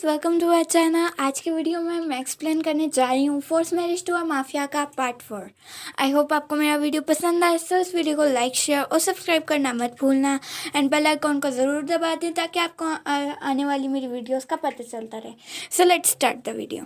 Welcome to our channel. आज की video में मैं एक्सप्लेन करने जा रही हूँ force marriage to a mafia का पार्ट 4। आई होप आपको मेरा वीडियो पसंद आए, तो इस वीडियो को लाइक शेयर और सब्सक्राइब करना मत भूलना एंड बेल आइकॉन को ज़रूर दबा दें ताकि आपको आने वाली मेरी वीडियोस का पता चलता रहे। So let's start the video.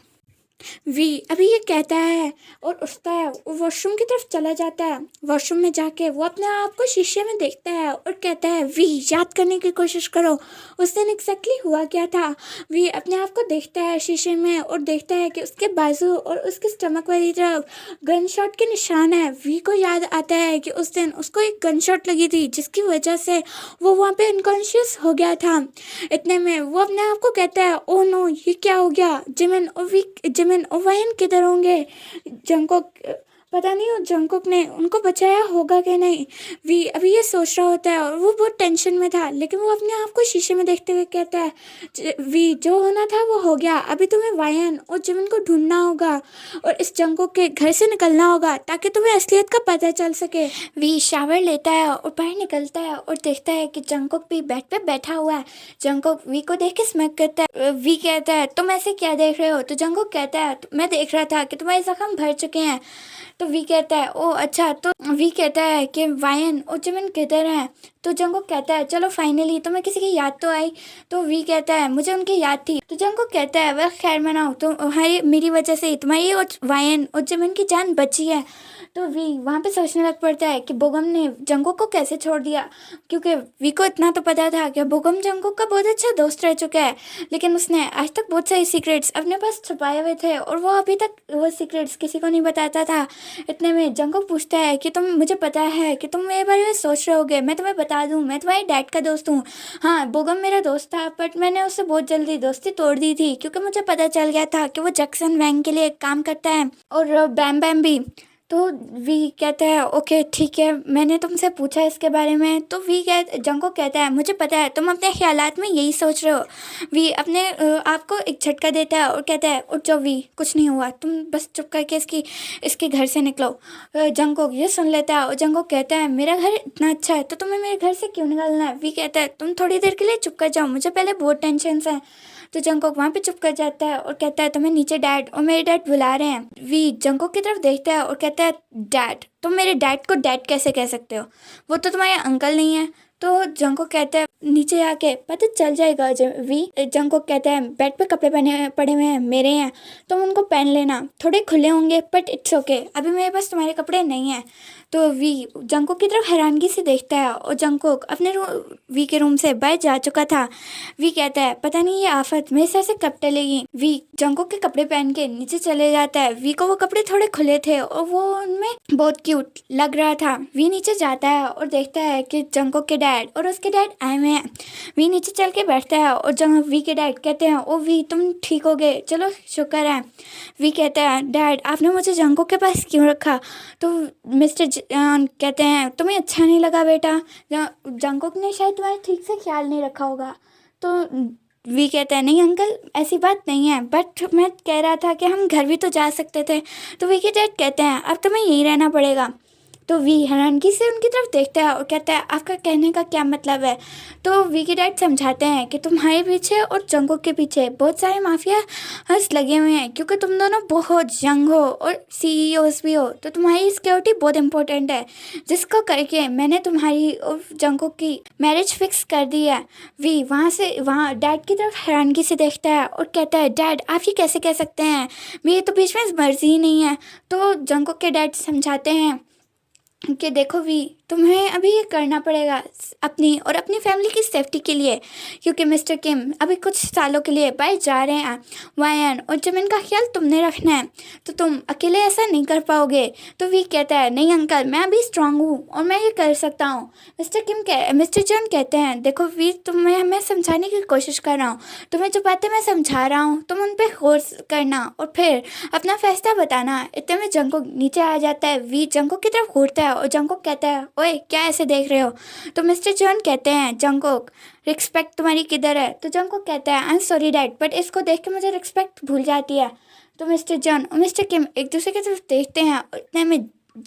वी अभी ये कहता है और उठता है, वो वॉशरूम की तरफ चला जाता है। वॉशरूम में जाके वो अपने आप को शीशे में देखता है और कहता है, वी याद करने की कोशिश करो उस दिन एग्जैक्टली हुआ क्या था। वी अपने आप को देखता है शीशे में और देखता है कि उसके बाजू और उसके स्टमक वाली तरफ गन शॉट के निशान है। वी को याद आता है कि उस दिन उसको एक गन शॉट लगी थी जिसकी वजह से वो वहाँ पे अनकॉन्शियस हो गया था। इतने में वो अपने आप को कहता है, ओ नो ये क्या हो गया, जिमिन और जिमिन और वायन किधर होंगे। जंगकोक पता नहीं जंगकोक ने उनको बचाया होगा कि नहीं। वी अभी ये सोच रहा होता है और वो बहुत टेंशन में था, लेकिन वो अपने आप को शीशे में देखते हुए कहता है, वी जो होना था वो हो गया, अभी तुम्हें वायन और जिमिन को ढूंढना होगा और इस जंगकोक के घर से निकलना होगा ताकि तुम्हें असलियत का पता चल सके। वी शावर लेता है और बाहर निकलता है और देखता है कि जंगकोक भी बेड पे बैठा हुआ है। जंगकोक वी को देख के स्माइल करता है। वी कहता है, तुम ऐसे क्या देख रहे हो। तो जंगकोक कहता है, मैं देख रहा था कि तुम्हारे जख्म भर चुके हैं। तो वी कहता है, ओ अच्छा। तो वी कहता है कि वायन और जिमिन किधर हैं। तो जंगकोक कहता है, चलो फाइनली तुम्हें किसी की याद तो आई। तो वी कहता है, मुझे उनकी याद थी। तो जंगकोक कहता है, वह खैर मनाओ, तुम्हारी मेरी वजह से तुम्हारी और वायन और जिमिन की जान बची है। तो वी वहाँ पे सोचने लग पड़ता है कि बोगम ने जंगकोक को कैसे छोड़ दिया, क्योंकि वी को इतना तो पता था कि बोगम जंगकोक का बहुत अच्छा दोस्त रह चुका है, लेकिन उसने आज तक बहुत सारे सीक्रेट्स अपने पास छुपाए हुए थे और वो अभी तक वो सीक्रेट्स किसी को नहीं बताता था। इतने में जंगकोक पूछता है कि तुम, मुझे पता है कि तुम मेरे बारे में सोच रहे होगे, मैं तुम्हें बता दूं, मैं तुम्हारे डैड का दोस्त हूँ। हाँ, बोगम मेरा दोस्त था, बट मैंने उससे बहुत जल्दी दोस्ती तोड़ दी थी क्योंकि मुझे पता चल गया था कि वो जैक्सन वैंग के लिए काम करता है और बैम बैम भी। तो वी कहता है, ओके ठीक है, मैंने तुमसे पूछा इसके बारे में। तो जंगकोक कहता है, मुझे पता है तुम अपने ख्यालात में यही सोच रहे हो। वी अपने आपको एक झटका देता है और कहता है, उठ जाओ वी, कुछ नहीं हुआ, तुम बस चुप करके इसके घर से निकलो। जंगकोक ये सुन लेता है और जंगकोक कहता है, मेरा घर इतना अच्छा है तो तुम्हें मेरे घर से क्यों निकलना है। वी कहता है, तुम थोड़ी देर के लिए चुप कर जाओ, मुझे पहले बहुत टेंशन है। तो जंगकोक वहाँ पे चुप कर जाता है और कहता है, तुम्हें नीचे डैड और मेरे डैड बुला रहे हैं। वी जंगकोक की तरफ देखता है और कहता है, डैड, तुम मेरे डैड को डैड कैसे कह सकते हो, वो तो तुम्हारे अंकल नहीं है। तो जंगकोक कहता है, नीचे आके पता चल जाएगा। वी जंगकोक कहता है, बेड पे कपड़े पड़े हुए हैं, मेरे हैं, तुम उनको पहन लेना, थोड़े खुले होंगे बट इट्स ओके, अभी मेरे पास तुम्हारे कपड़े नहीं हैं। तो वी जंगकोक की तरफ हैरानगी से देखता है और जंगकोक अपने वी के रूम से बाहर जा चुका था। वी कहता है, पता नहीं ये आफत मेरे सर से कब टलेगी। वी जंगकोक के कपड़े पहन के नीचे चले जाता है। वी को वो कपड़े थोड़े खुले थे और वो उनमें बहुत क्यूट लग रहा था। वी नीचे जाता है और देखता है कि जंगकोक के डैड और उसके डैड आए हुए हैं। वी नीचे चल के बैठता है और वी के डैड कहते हैं, ओ वी तुम ठीक हो गए, चलो शुक्र है। वी कहता है, डैड आपने मुझे जंगकोक के पास क्यों रखा। तो मिस्टर कहते हैं, तुम्हें अच्छा नहीं लगा बेटा, जंगकोक ने शायद तुम्हारा ठीक से ख्याल नहीं रखा होगा। तो वी कहते हैं, नहीं अंकल ऐसी बात नहीं है, बट मैं कह रहा था कि हम घर भी तो जा सकते थे। तो वी के डैड कहते हैं, अब तुम्हें यहीं रहना पड़ेगा। तो वी हैरानगी से उनकी तरफ देखता है और कहता है, आपका कहने का क्या मतलब है। तो वी के डैड समझाते हैं कि तुम्हारे पीछे और जंगकोक के पीछे बहुत सारे माफिया हंस लगे हुए हैं, क्योंकि तुम दोनों बहुत यंग हो और सीईओज भी हो, तो तुम्हारी सिक्योरिटी बहुत इंपॉर्टेंट है, जिसको करके मैंने तुम्हारी और जंगकोक की मैरिज फिक्स कर दी है। वी वहाँ डैड की तरफ हैरानगी से देखता है और कहता है, डैड आप ये कैसे कह सकते हैं, मेरी तो बीच में मर्जी ही नहीं है। तो जंगकोक के डैड समझाते हैं कि देखो वी, तुम्हें अभी ये करना पड़ेगा अपनी और अपनी फैमिली की सेफ्टी के लिए, क्योंकि मिस्टर किम अभी कुछ सालों के लिए बाहर जा रहे हैं। वायन और जिमिन का ख्याल तुमने रखना है, तो तुम अकेले ऐसा नहीं कर पाओगे। तो वी कहता है, नहीं अंकल मैं अभी स्ट्रांग हूँ और मैं ये कर सकता हूँ। मिस्टर जॉन कहते हैं, देखो वी तुम्हें मैं समझाने की कोशिश कर रहा हूँ, तुम्हें जो बातें मैं समझा रहा हूँ तुम उन पर गौर करना और फिर अपना फैसला बताना। इतने में जंगकोक नीचे आ जाता है। वी जंगकोक की तरफ घूरता है और जंगकोक कहता है, ओए क्या ऐसे देख रहे हो। तो मिस्टर जॉन कहते हैं, जंगकोक रिस्पेक्ट तुम्हारी किधर है। तो जंगकोक कहता है, I am sorry dad, but इसको देख के मुझे रिस्पेक्ट भूल जाती है। तो मिस्टर जॉन और मिस्टर किम एक दूसरे की तरफ देखते हैं। इतने में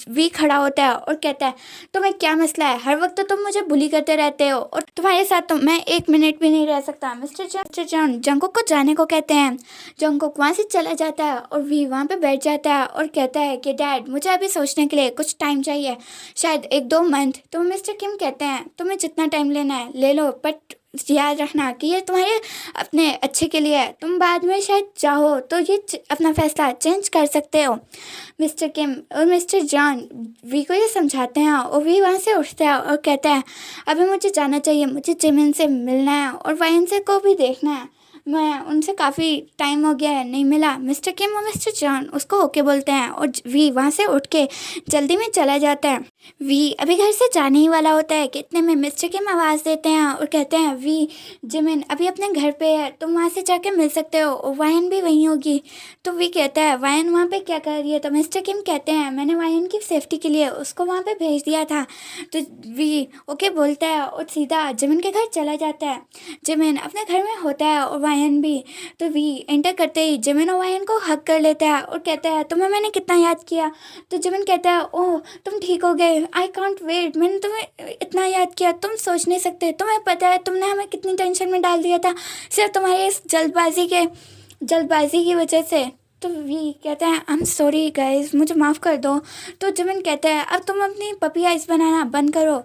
वी खड़ा होता है और कहता है तुम्हें क्या मसला है, हर वक्त तो तुम मुझे बुली करते रहते हो और तुम्हारे साथ तो मैं 1 मिनट भी नहीं रह सकता। मिस्टर जॉन जंगकुक को जाने को कहते हैं। जंगकुक वहाँ से चला जाता है और वी वहाँ पे बैठ जाता है और कहता है कि डैड मुझे अभी सोचने के लिए कुछ टाइम चाहिए, शायद 1-2 मंथ। तो मिस्टर किम कहते हैं तुम्हें जितना टाइम लेना है ले लो, बट याद रखना कि ये तुम्हारे अपने अच्छे के लिए है, तुम बाद में शायद चाहो तो ये अपना फैसला चेंज कर सकते हो। मिस्टर किम और मिस्टर जॉन वी को ये समझाते हैं और वी वहाँ से उठता है और कहता है अभी मुझे जाना चाहिए, मुझे जिमिन से मिलना है और वाइन से को भी देखना है, मैं उनसे काफ़ी टाइम हो गया है नहीं मिला। मिस्टर किम और मिस्टर जॉन उसको ओके बोलते हैं और वी वहाँ से उठ के जल्दी में चला जाता है। वी अभी घर से जाने ही वाला होता है कि इतने में मिस्टर किम आवाज़ देते हैं और कहते हैं वी जिमिन अभी अपने घर पे है, तुम वहाँ से जाके मिल सकते हो और वायन भी वहीं होगी। तो वी कहता है वायन वहाँ पे क्या कर रही है। तो मिस्टर किम कहते हैं मैंने वायन की सेफ्टी के लिए उसको वहाँ पे भेज दिया था। तो वी ओके बोलता है और सीधा जिमिन के घर चला जाता है। जिमिन अपने घर में होता है और वायन भी। तो वी एंटर करते ही जिमिन और वायन को हक कर लेता है और कहता है तुम्हें मैंने कितना याद किया। तो जिमिन कहता है ओह तुम ठीक हो गए, आई कांट वेट, मैंने तुम्हें इतना याद किया तुम सोच नहीं सकते, तुम्हें पता है तुमने हमें कितनी टेंशन में डाल दिया था सिर्फ तुम्हारी इस जल्दबाजी की वजह से। तो वी कहता है आई एम सॉरी गाइस, मुझे माफ़ कर दो। तो जिमिन कहता है अब तुम अपनी पपी आइस बनाना बंद करो।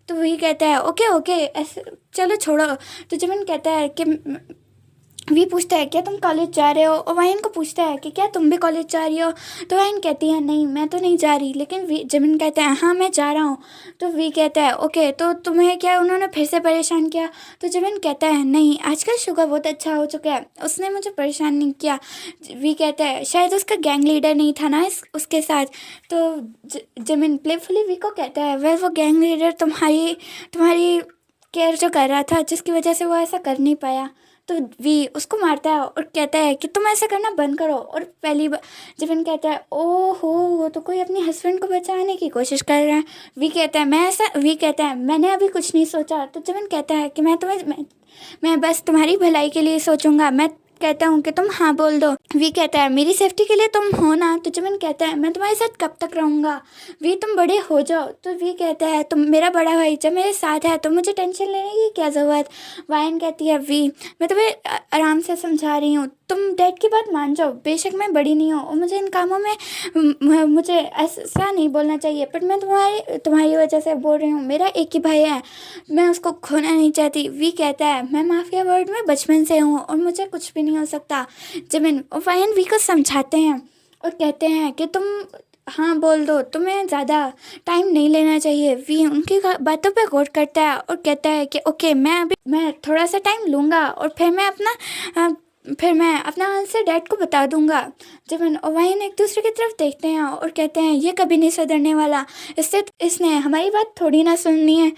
तो वही कहता है ओके ओके ऐसे चलो छोड़ो। तो जिमिन कहता है कि वी पूछता है क्या तुम कॉलेज जा रहे हो और वाइन को पूछता है कि क्या तुम भी कॉलेज जा रही हो। तो वाइन कहती है नहीं मैं तो नहीं जा रही, लेकिन वी जिमिन कहता है हाँ मैं जा रहा हूँ। तो वी कहता है ओके तो तुम्हें क्या उन्होंने फिर से परेशान किया। तो जिमिन कहता है नहीं आजकल शुगर बहुत अच्छा हो चुका है, उसने मुझे परेशान नहीं किया। वी कहता है शायद उसका गैंग लीडर नहीं था ना उसके साथ। तो जिमिन प्लेफुली वी को कहता है वेल वो गैंग लीडर तुम्हारी केयर जो कर रहा था जिसकी वजह से वो ऐसा कर नहीं पाया। तो वी उसको मारता है और कहता है कि तुम ऐसा करना बंद करो। और पहली बार जिमिन कहता है ओहो वो तो कोई अपने हस्बैंड को बचाने की कोशिश कर रहा है। वी कहता है मैंने अभी कुछ नहीं सोचा। तो जिमिन कहता है कि मैं बस तुम्हारी भलाई के लिए सोचूंगा, मैं कहता हूँ कि तुम हाँ बोल दो। वी कहता है मेरी सेफ्टी के लिए तुम हो ना। तो जिमिन कहता है मैं तुम्हारे साथ कब तक रहूँगा, वी तुम बड़े हो जाओ। तो वी कहता है तुम मेरा बड़ा भाई जब मेरे साथ है तो मुझे टेंशन लेने की क्या ज़रूरत। वायन कहती है वी मैं तुम्हें आराम से समझा रही हूँ, तुम डैड की बात मान जाओ, बेशक मैं बड़ी नहीं हूँ और मुझे इन कामों में मुझे ऐसा नहीं बोलना चाहिए, बट मैं तुम्हारी वजह से बोल रही हूँ, मेरा एक ही भाई है, मैं उसको खोना नहीं चाहती। वी कहता है मैं माफिया वर्ल्ड में बचपन से हूँ और मुझे कुछ भी नहीं हो सकता। जिमिन और वायन वी को समझाते हैं और कहते हैं कि तुम हाँ बोल दो, तुम्हें ज़्यादा टाइम नहीं लेना चाहिए। वी उनकी बातों पे गौर करता है और कहता है कि ओके मैं थोड़ा सा टाइम लूँगा और फिर मैं अपना आंसर डैड को बता दूंगा। जिमिन और वाइन एक दूसरे की तरफ देखते हैं और कहते हैं ये कभी नहीं सुधरने वाला, इसने हमारी बात थोड़ी ना सुननी है।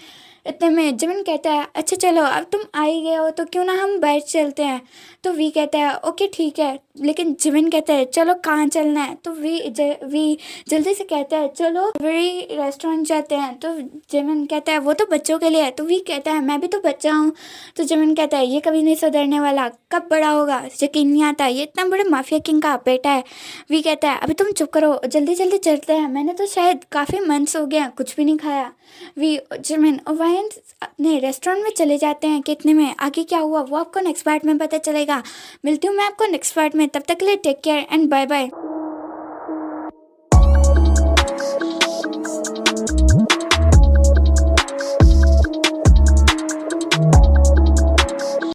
इतने में जिमिन कहता है अच्छा चलो अब तुम आ ही गए हो तो क्यों ना हम बैठ चलते हैं। तो वी कहता है ओके ठीक है, लेकिन जिमिन कहता है चलो कहाँ चलना है। तो वी जल्दी से कहता है चलो बड़ी रेस्टोरेंट जाते हैं। तो जिमिन कहता है वो तो बच्चों के लिए है। तो वी कहता है मैं भी तो बच्चा हूँ। तो जिमिन कहता है ये कभी नहीं सुधरने वाला, कब बड़ा होगा यकीन नहीं आता, ये इतना बड़े माफिया किंग का बेटा है। वी कहता है अभी तुम चुप करो, जल्दी जल्दी चलते हैं, मैंने तो शायद काफ़ी मंथ्स हो गया कुछ भी नहीं खाया। वी जिमिन और वाइन अपने रेस्टोरेंट में चले जाते हैं कि इतने में आगे क्या हुआ वो आपको नेक्स्ट पार्ट में पता चलेगा। मिलती हूँ मैं आपको नेक्स्ट पार्ट में, तब तक के लिए take care and bye bye.